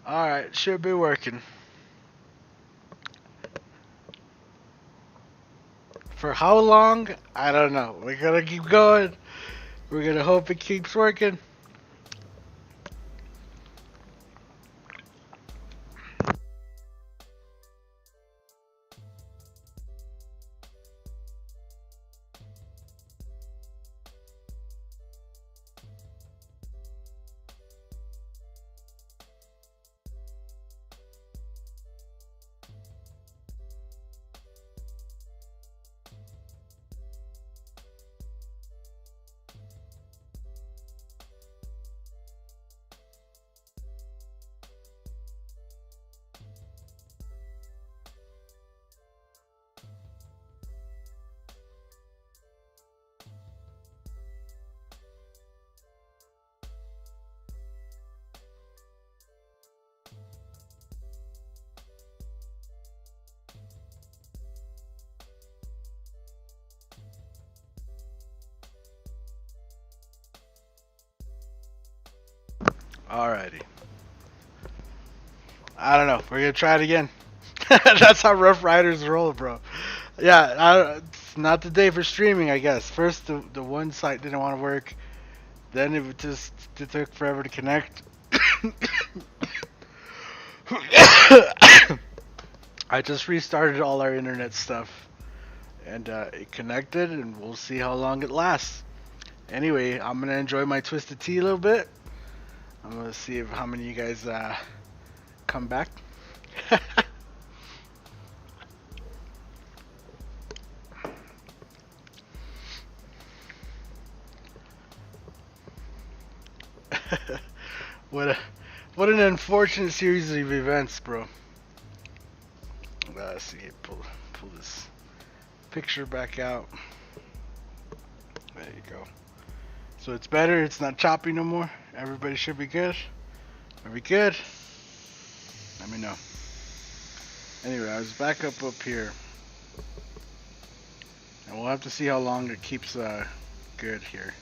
Alright, should be working. For how long? I don't know. We're gonna keep going. We're gonna hope it keeps working. Alrighty. I don't know. We're gonna try it again. That's how Rough Riders roll, bro. Yeah, it's not the day for streaming, I guess. First, the one site didn't want to work. Then it took forever to connect. I just restarted all our internet stuff, and it connected, and we'll see how long it lasts. Anyway, I'm gonna enjoy my twisted tea a little bit. I'm gonna see if how many of you guys come back. what a what an unfortunate series of events, bro. Let's see, pull this picture back out. There you go. So it's better. It's not choppy no more. Everybody should be good. Are we good? Let me know. Anyway, I was back up here, and we'll have to see how long it keeps good here.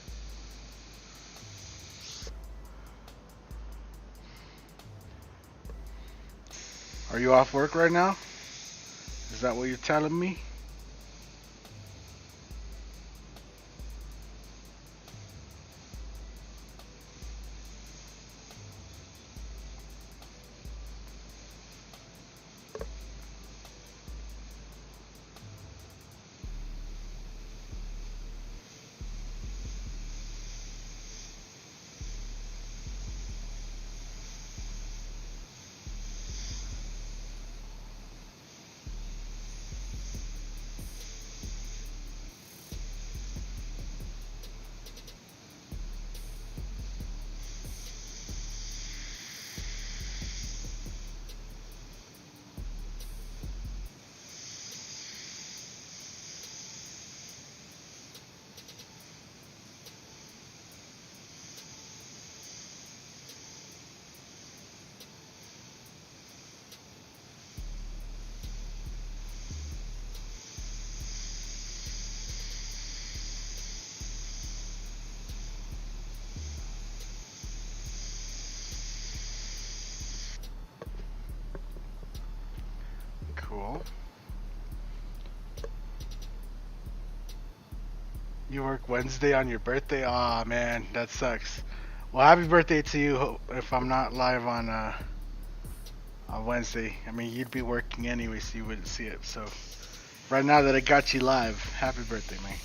Are you off work right now? Is that what you're telling me? Cool. You work Wednesday on your birthday? Aw, man, that sucks. Well, happy birthday to you. If I'm not live on Wednesday, I mean you'd be working anyway, so you wouldn't see it. So right now that I got you live, happy birthday, man.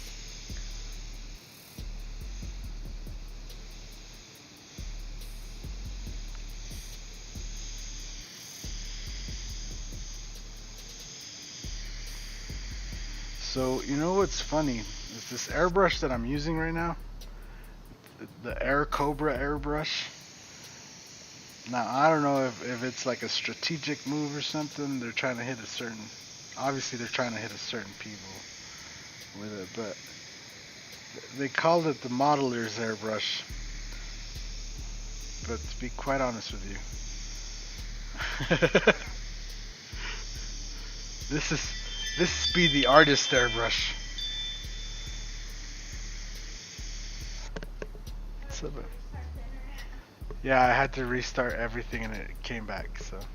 So you know what's funny is this airbrush that I'm using right now, the Air Cobra airbrush. Now I don't know if it's like a strategic move or something. They're trying to hit a certain. Obviously, they're trying to hit a certain people with it, but they called it the modeler's airbrush. But to be quite honest with you, this is this be the artist airbrush. What's up? Yeah, I had to restart everything and it came back, so. That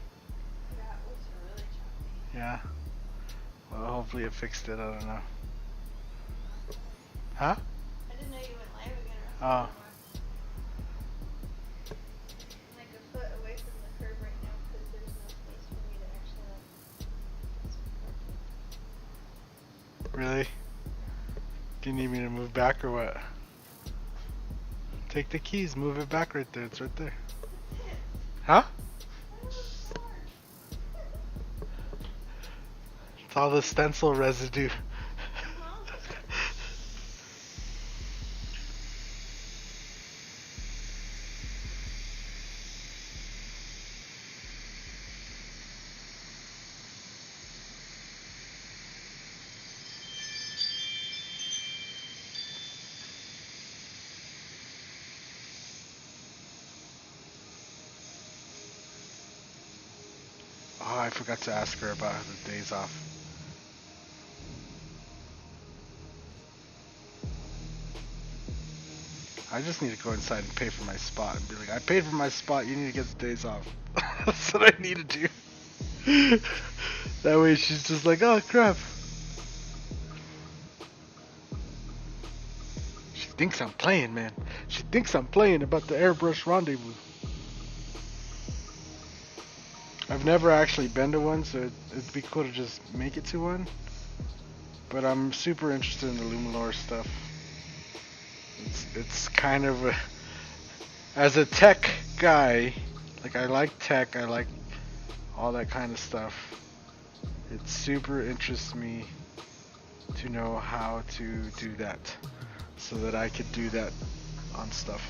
was really choppy. Yeah. Well, hopefully it fixed it, I don't know. Huh? I didn't know you went live again or Oh. something. I'm like a foot away from the curb right now because there's no place for me to actually like. Really? Do you need me to move back or what? Take the keys, move it back right there. It's right there. Huh? It's all the stencil residue. Oh, I forgot to ask her about the days off. I just need to go inside and pay for my spot and be like, I paid for my spot, you need to get the days off. That's what I need to do. That way she's just like, oh crap. She thinks I'm playing, man. She thinks I'm playing about the airbrush rendezvous. I've never actually been to one, so it'd be cool to just make it to one. But I'm super interested in the Luminor stuff. It's kind of a, as a tech guy, like I like tech, I like all that kind of stuff. It super interests me to know how to do that, so that I could do that on stuff.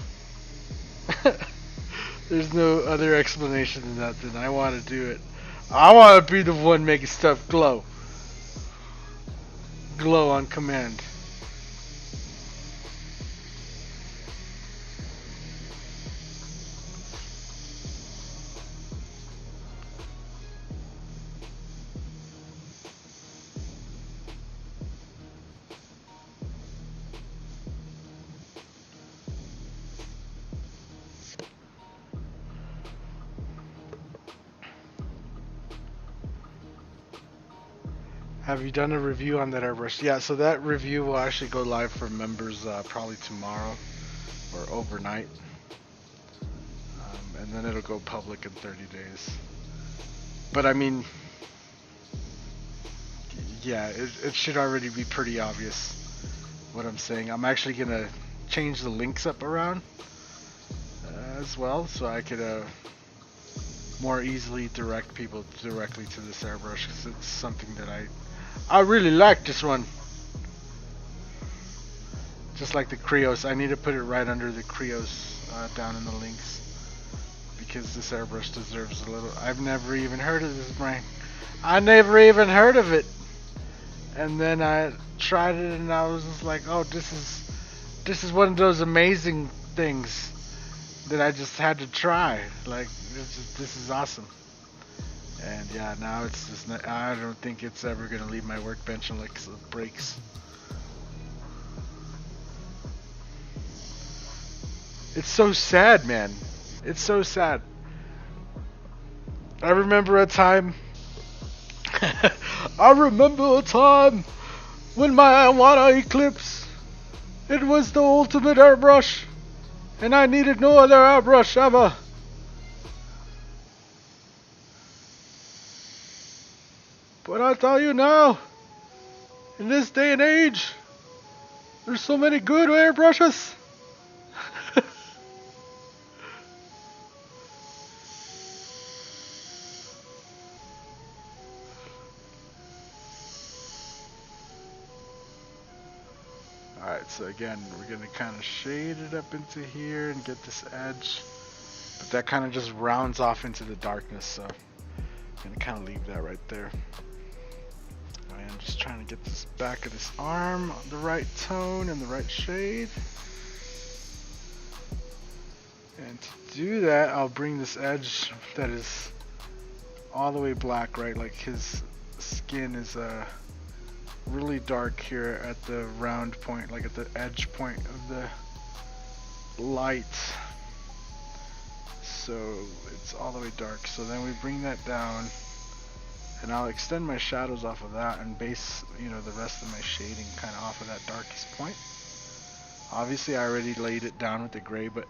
There's no other explanation than that. Then I want to do it. I want to be the one making stuff glow. Glow on command. Have you done a review on that airbrush? Yeah, so that review will actually go live for members probably tomorrow or overnight. And then it'll go public in 30 days. But I mean, yeah, it should already be pretty obvious what I'm saying. I'm actually going to change the links up around as well, so I could more easily direct people directly to this airbrush, because it's something that I really like this one. Just like the Krios, I need to put it right under the Krios down in the links, because this airbrush deserves a little. I've never even heard of this brand. I never even heard of it. And then I tried it and I was just like, oh, this is one of those amazing things that I just had to try. Like, this is awesome. And yeah, now it's just not, I don't think it's ever gonna leave my workbench unless it breaks. It's so sad, man. It's so sad. I remember a time. I remember a time when my Iwana Eclipse, it was the ultimate airbrush, and I needed no other airbrush ever. But I tell you now, in this day and age, there's so many good airbrushes. Alright, so again, we're going to kind of shade it up into here and get this edge. But that kind of just rounds off into the darkness, so I'm going to kind of leave that right there. I'm just trying to get this back of this arm the right tone and the right shade. And to do that, I'll bring this edge that is all the way black, right? Like his skin is really dark here at the round point, like at the edge point of the light. So it's all the way dark. So then we bring that down, and I'll extend my shadows off of that and base, the rest of my shading kind of off of that darkest point. Obviously, I already laid it down with the gray, but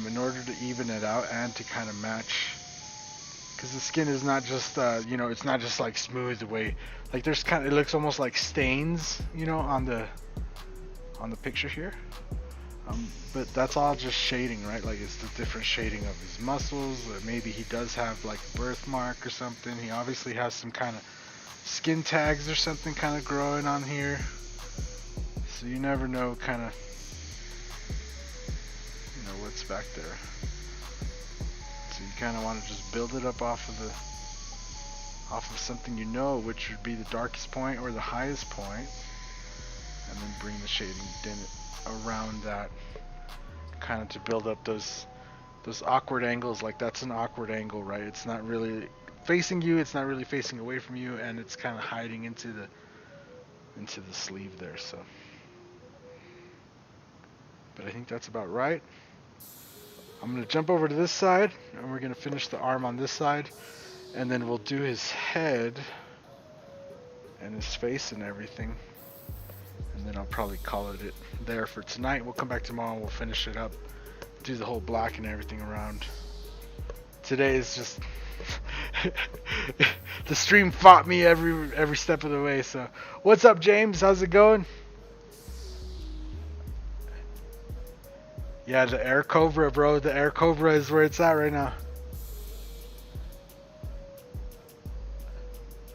in order to even it out and to kind of match, because the skin is not just, it's not just like smooth away. Like there's it looks almost like stains, on the picture here. But that's all just shading, right? Like it's the different shading of his muscles. Maybe he does have like a birthmark or something. He obviously has some kind of skin tags or something kind of growing on here. So you never know kind of, what's back there. So you kind of want to just build it up off of something which would be the darkest point or the highest point, and then bring the shading around that, kind of to build up those awkward angles. Like that's an awkward angle, right? It's not really facing you, it's not really facing away from you, and it's kind of hiding into the sleeve there. So, but I think that's about right. I'm gonna jump over to this side, and we're gonna finish the arm on this side, and then we'll do his head and his face and everything. And then I'll probably call it there for tonight. We'll come back tomorrow and we'll finish it up, do the whole black and everything around. Today is just the stream fought me every step of the way. So what's up, James? How's it going? Yeah, the Air Cobra, bro. The Air Cobra is where it's at right now.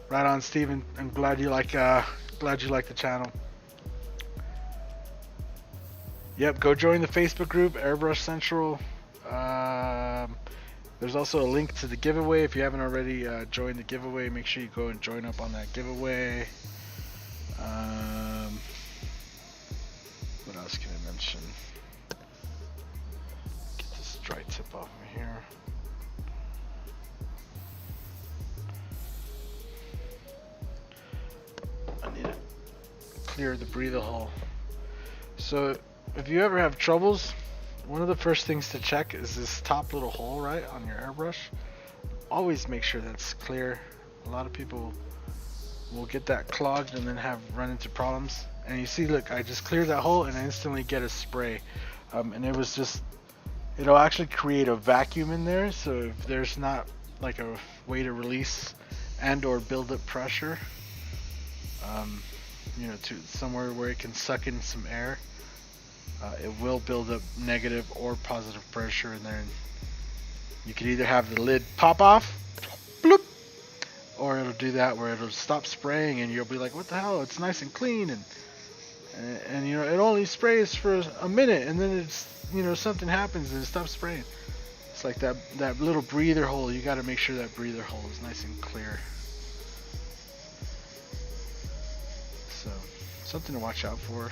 Right on, Steven. I'm glad you like the channel. Yep, go join the Facebook group, Airbrush Central. There's also a link to the giveaway. If you haven't already joined the giveaway, make sure you go and join up on that giveaway. What else can I mention? Get this dry tip off of here. I need to clear the breather hole. So if you ever have troubles, one of the first things to check is this top little hole, right, on your airbrush. Always make sure that's clear. A lot of people will get that clogged and then run into problems. And you see, look, I just cleared that hole and I instantly get a spray. And it'll actually create a vacuum in there. So if there's not like a way to release and or build up pressure, to somewhere where it can suck in some air, it will build up negative or positive pressure in there. And you can either have the lid pop off, bloop, or it'll do that where it'll stop spraying and you'll be like, what the hell, it's nice and clean, and it only sprays for a minute, and then it's something happens and it stops spraying. It's like that little breather hole. You got to make sure that breather hole is nice and clear. So something to watch out for.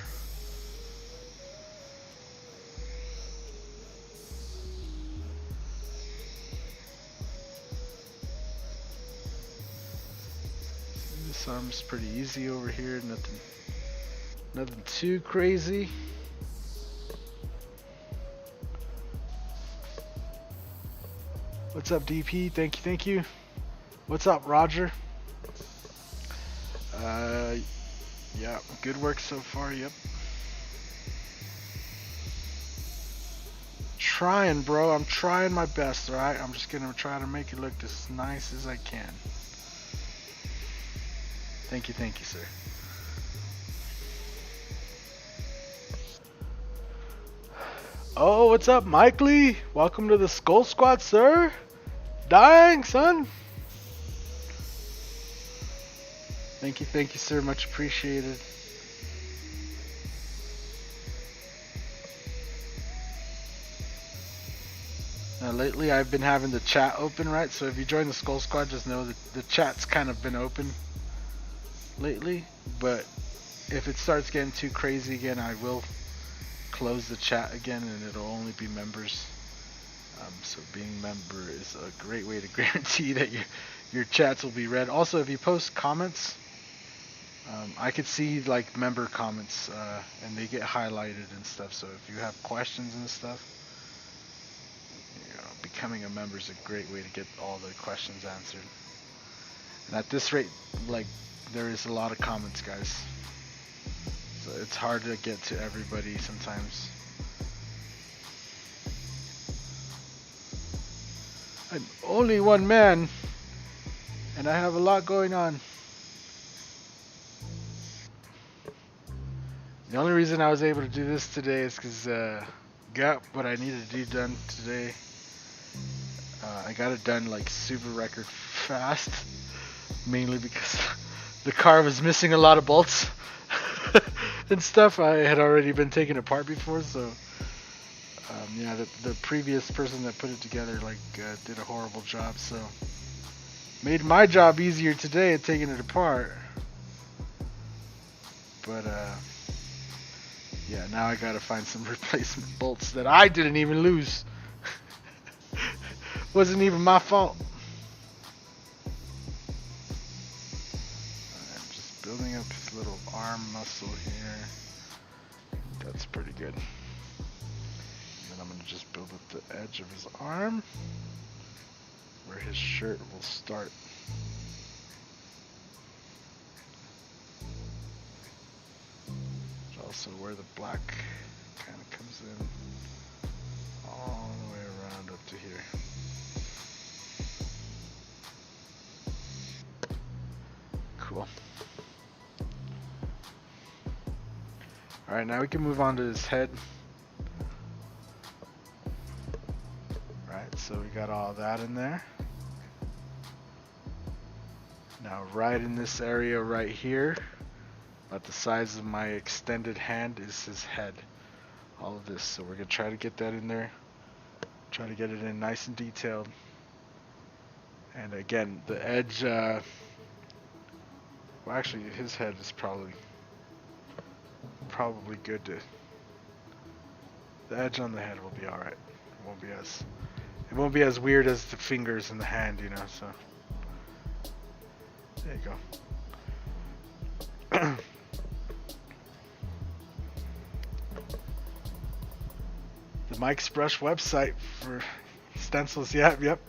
This arm's pretty easy over here. Nothing too crazy. What's up, DP? Thank you. What's up, Roger? Yeah, good work so far. Yep. Trying, bro. I'm trying my best, alright? I'm just gonna try to make it look as nice as I can. Thank you, sir. Oh, what's up, Mike Lee? Welcome to the Skull Squad, sir. Dying, son. Thank you, sir. Much appreciated. Lately, I've been having the chat open, right? So if you join the Skull Squad, just know that the chat's kind of been open lately. But if it starts getting too crazy again, I will close the chat again, and it'll only be members. So being a member is a great way to guarantee that your chats will be read. Also, if you post comments, I could see like member comments, and they get highlighted and stuff. So if you have questions and stuff, becoming a member is a great way to get all the questions answered. And at this rate, like, there is a lot of comments, guys. So it's hard to get to everybody sometimes. I'm only one man, and I have a lot going on. The only reason I was able to do this today is because got what I needed to do done today. I got it done like super record fast, mainly because the car was missing a lot of bolts and stuff. I had already been taken apart before, so yeah, the previous person that put it together did a horrible job. So made my job easier today at taking it apart. But yeah, now I gotta find some replacement bolts that I didn't even lose. Wasn't even my fault. I'm just building up his little arm muscle here. That's pretty good. And then I'm gonna just build up the edge of his arm, where his shirt will start. Also where the black kind of comes in all the way around up to here. Cool. Alright, now we can move on to his head. Right, so we got all that in there. Now right in this area right here, about the size of my extended hand, is his head. All of this. So we're going to try to get that in there. Try to get it in nice and detailed. And again, the edge, well actually his head is probably good to, the edge on the head will be alright. It won't be as weird as the fingers and the hand, you know, so there you go. The Mike's Brush website for stencils. Yep.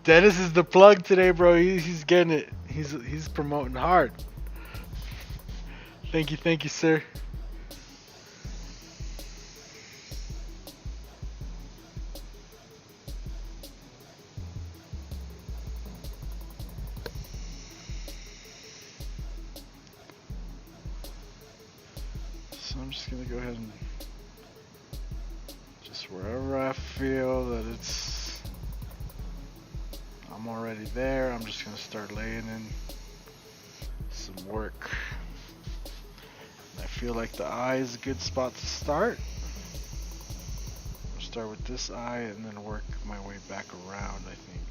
Dennis is the plug today, bro. He's getting it. He's promoting hard. Thank you, sir. So I'm just gonna go ahead and just wherever I feel that I'm already there, I'm just gonna start laying in some work. And I feel like the eye is a good spot to start. I'll start with this eye and then work my way back around, I think.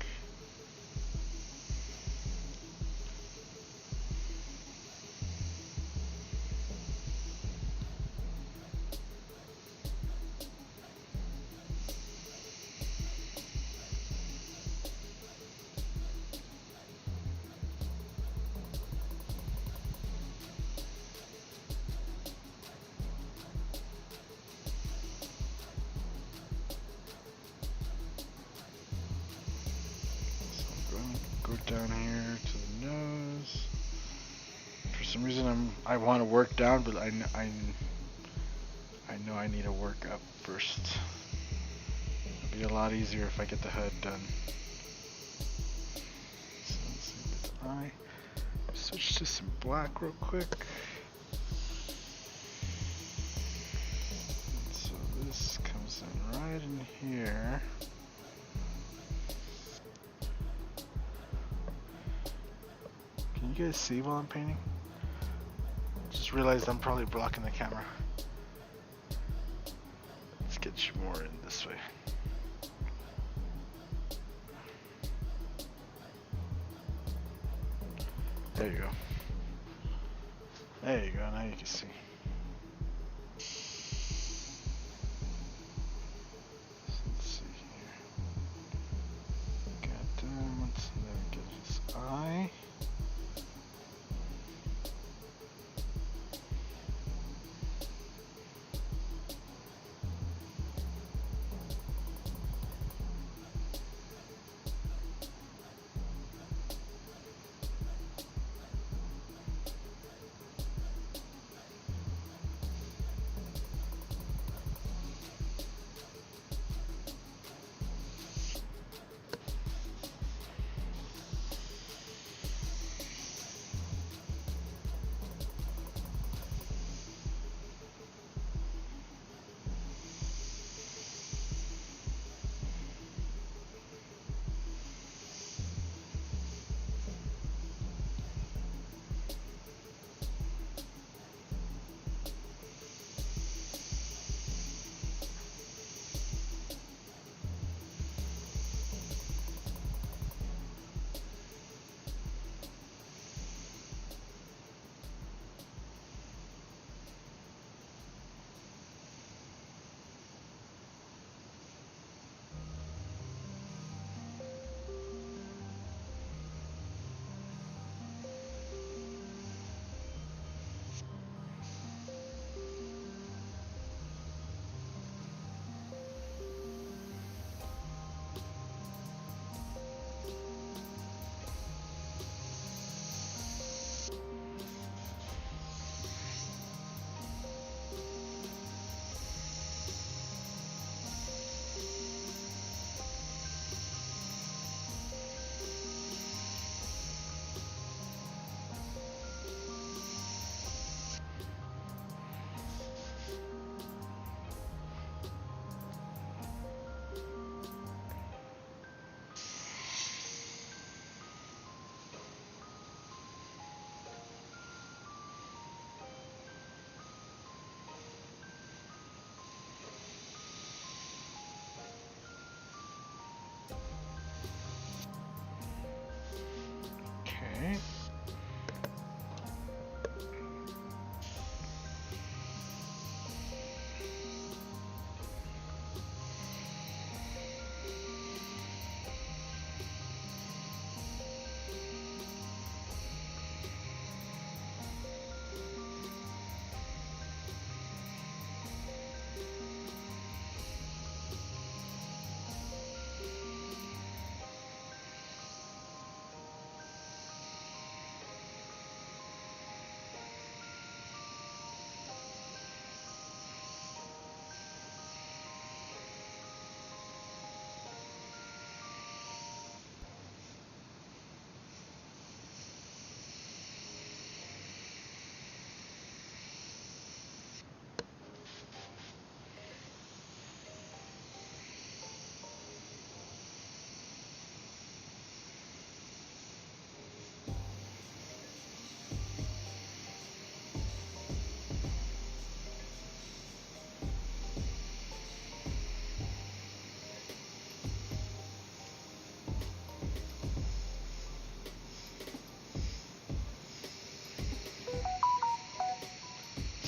Down here to the nose. For some reason I want to work down, but I know I need to work up first. It'll be a lot easier if I get the head done. So let's see with the eye. Switch to some black real quick. And so this comes in right in here. Can you guys see while I'm painting? Just realized I'm probably blocking the camera. Let's get you more in this way. There you go. There you go, now you can see. Let's see here. Got that, and then we get his eye.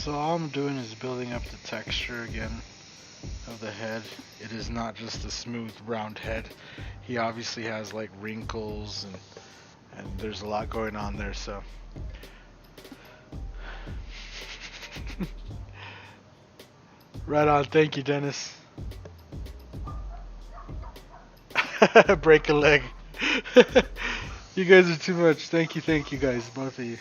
So all I'm doing is building up the texture again of the head. It is not just a smooth round head. He obviously has like wrinkles and there's a lot going on there, so right on. Thank you, Dennis. Break a leg. You guys are too much. Thank you guys, both of you.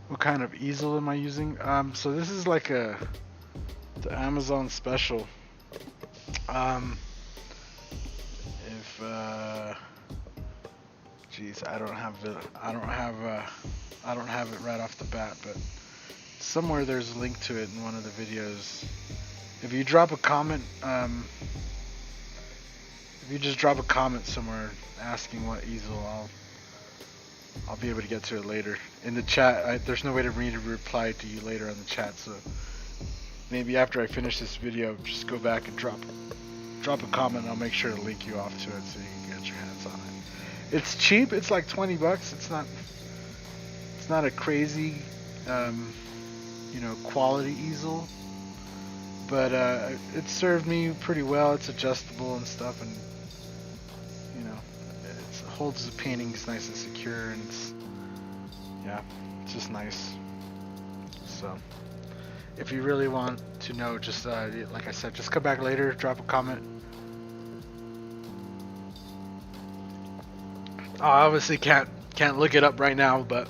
What kind of easel am I using? So this is like the Amazon special. If geez, I don't have it right off the bat, but somewhere there's a link to it in one of the videos. If you drop a comment, if you just drop a comment somewhere asking what easel, I'll be able to get to it later in the chat. There's no way for me to reply to you later on the chat, so maybe after I finish this video, just go back and drop a comment. And I'll make sure to link you off to it so you can get your hands on it. It's cheap. It's like $20. It's not a crazy, quality easel, but it served me pretty well. It's adjustable and stuff, and it holds the paintings nice and secure, and it's just nice. So if you really want to know, just like I said, just come back later, drop a comment. I obviously can't look it up right now, but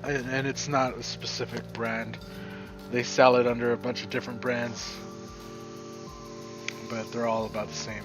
and it's not a specific brand. They sell it under a bunch of different brands, but they're all about the same.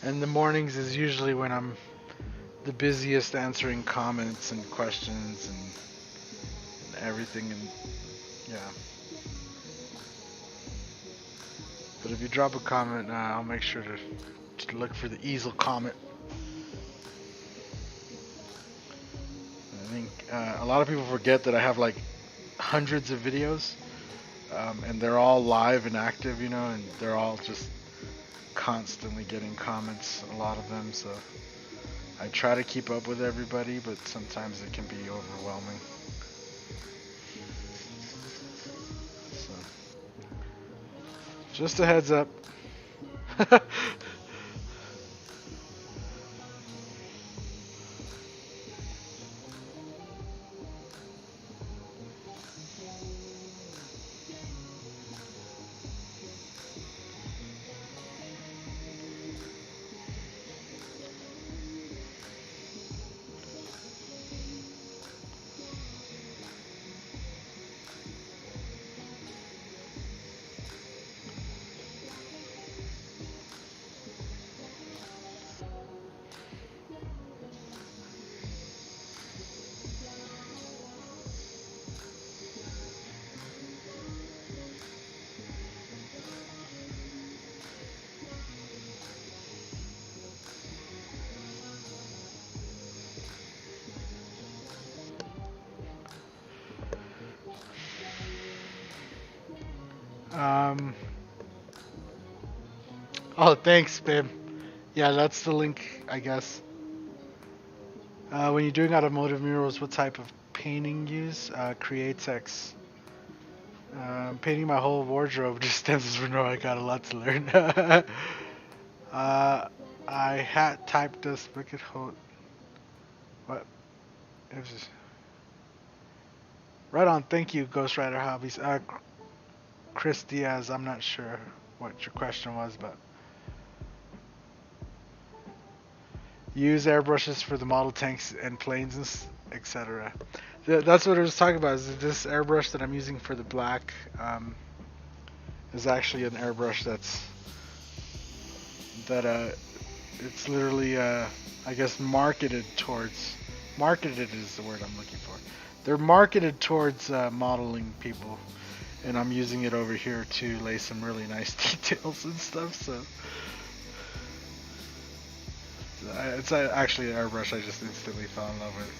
And the mornings is usually when I'm the busiest answering comments and questions and everything, and yeah. But if you drop a comment, I'll make sure to look for the easel comment. I think a lot of people forget that I have like hundreds of videos, and they're all live and active, and they're all just constantly getting comments, a lot of them, so I try to keep up with everybody, but sometimes it can be overwhelming. So, just a heads up. Um, oh, thanks, babe. Yeah, that's the link, I guess. When you're doing automotive murals, what type of painting use? Createx. Painting my whole wardrobe just stems from no. I got a lot to learn. I had typed this wicked hold. What? It was just... Right on. Thank you, Ghost Rider Hobbies. Chris Diaz. I'm not sure what your question was, but use airbrushes for the model tanks and planes and etc. That's what I was talking about. Is this airbrush that I'm using for the black is actually an airbrush it's literally I guess marketed is the word I'm looking for. They're marketed towards modeling people, and I'm using it over here to lay some really nice details and stuff. So it's actually an airbrush I just instantly fell in love with.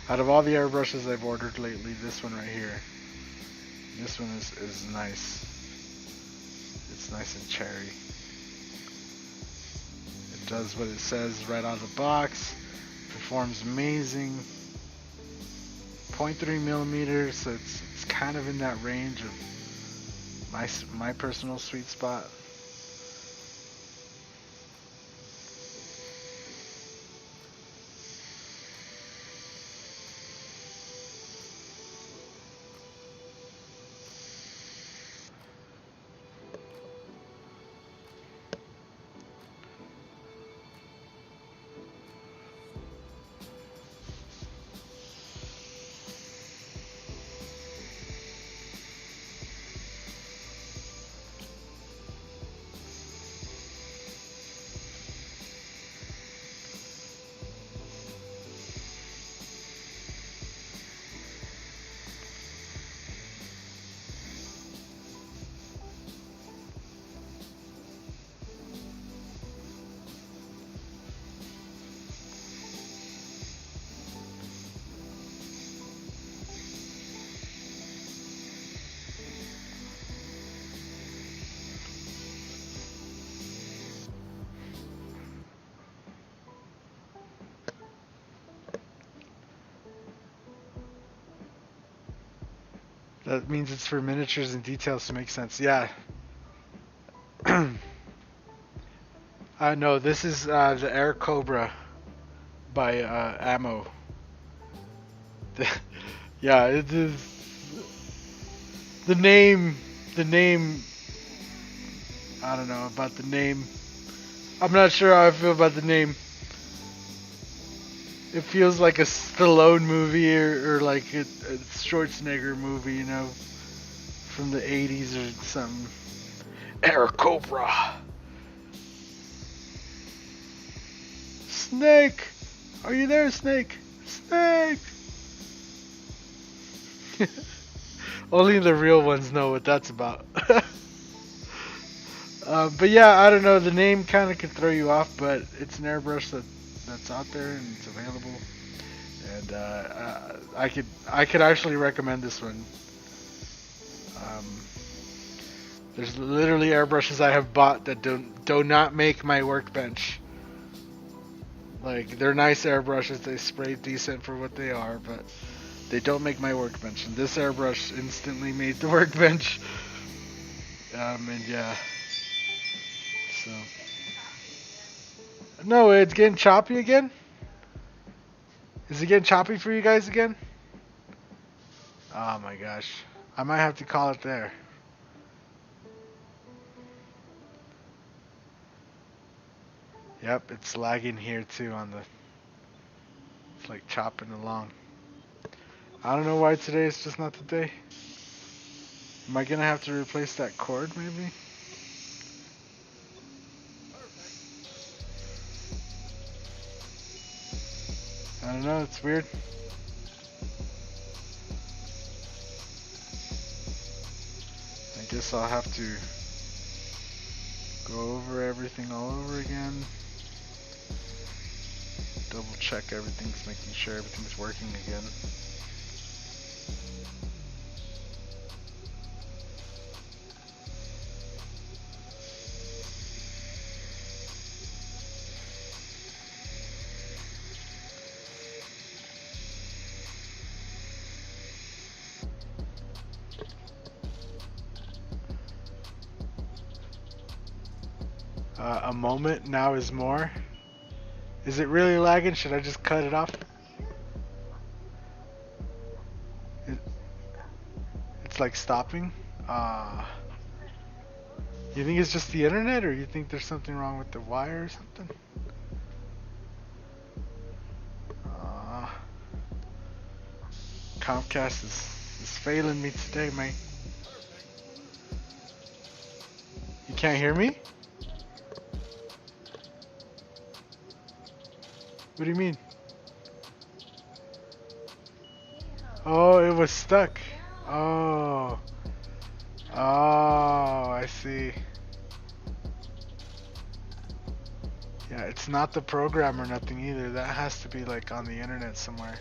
Out of all the airbrushes I've ordered lately, this one right here, this one is nice. It's nice and cherry. It does what it says right out of the box. Performs amazing. 0.3 millimeters, so it's kind of in that range of my personal sweet spot. That means it's for miniatures and details to make sense. Yeah. No, this is the Air Cobra by Ammo. Yeah, it is. The name. I don't know about the name. I'm not sure how I feel about the name. It feels like a Stallone movie or like a Schwarzenegger movie, you know, from the 80s or something. Air Cobra. Snake! Are you there, Snake? Snake! Only the real ones know what that's about. But yeah, I don't know, the name kind of could throw you off, but it's an airbrush that's out there and it's available. And I could actually recommend this one. There's literally airbrushes I have bought that do not make my workbench. Like, they're nice airbrushes, they spray decent for what they are, but they don't make my workbench. And this airbrush instantly made the workbench. And yeah. So. No, it's getting choppy again? Is it getting choppy for you guys again? Oh my gosh. I might have to call it there. Yep, it's lagging here too on the... It's like chopping along. I don't know why today is just not the day. Am I gonna have to replace that cord maybe? I don't know, it's weird. I guess I'll have to go over everything all over again. Double check everything's, making sure everything's working again. A moment now is more. Is it really lagging? Should I just cut it off? It's like stopping. You think it's just the internet, or you think there's something wrong with the wire or something? Comcast is failing me today, mate. You can't hear me? What do you mean? Oh, it was stuck. Oh. Oh, I see. Yeah, it's not the program or nothing either. That has to be like on the internet somewhere.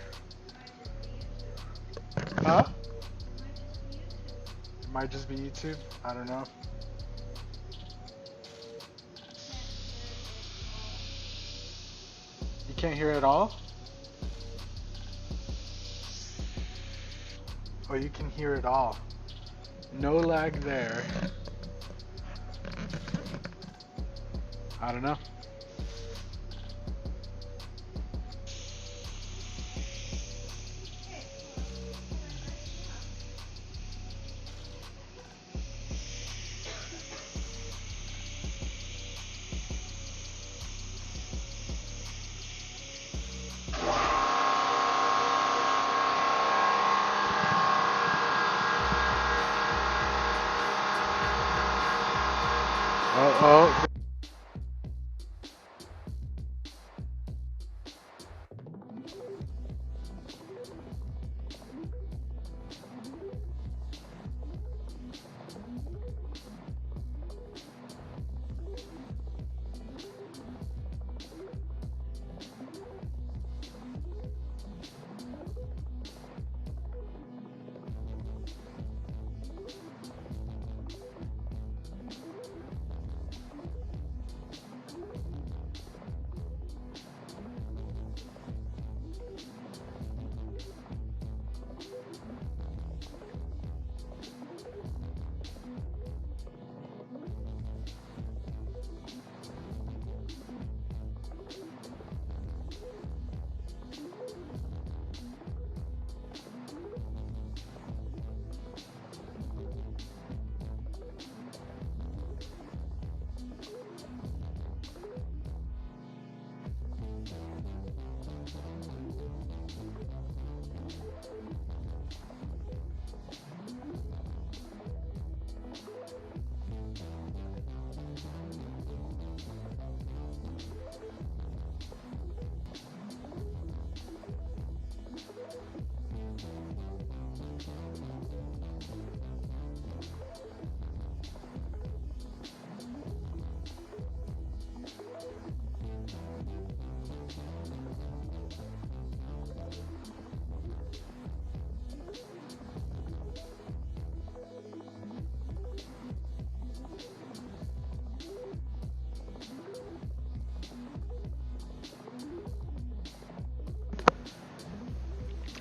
Huh? It might just be YouTube. I don't know. You can't hear it at all? Oh, you can hear it all. No lag there. I don't know. Oh.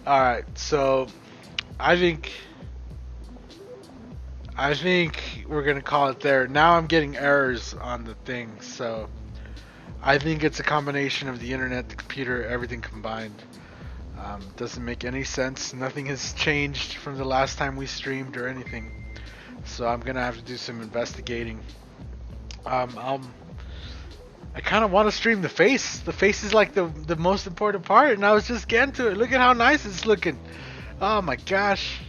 All right, so I think we're gonna call it there. Now I'm getting errors on the thing, so I think it's a combination of the internet, the computer, everything combined. Doesn't make any sense. Nothing has changed from the last time we streamed or anything. So I'm gonna have to do some investigating. I kind of want to stream the face. The face is like the most important part, and I was just getting to it. Look at how nice it's looking. Oh my gosh.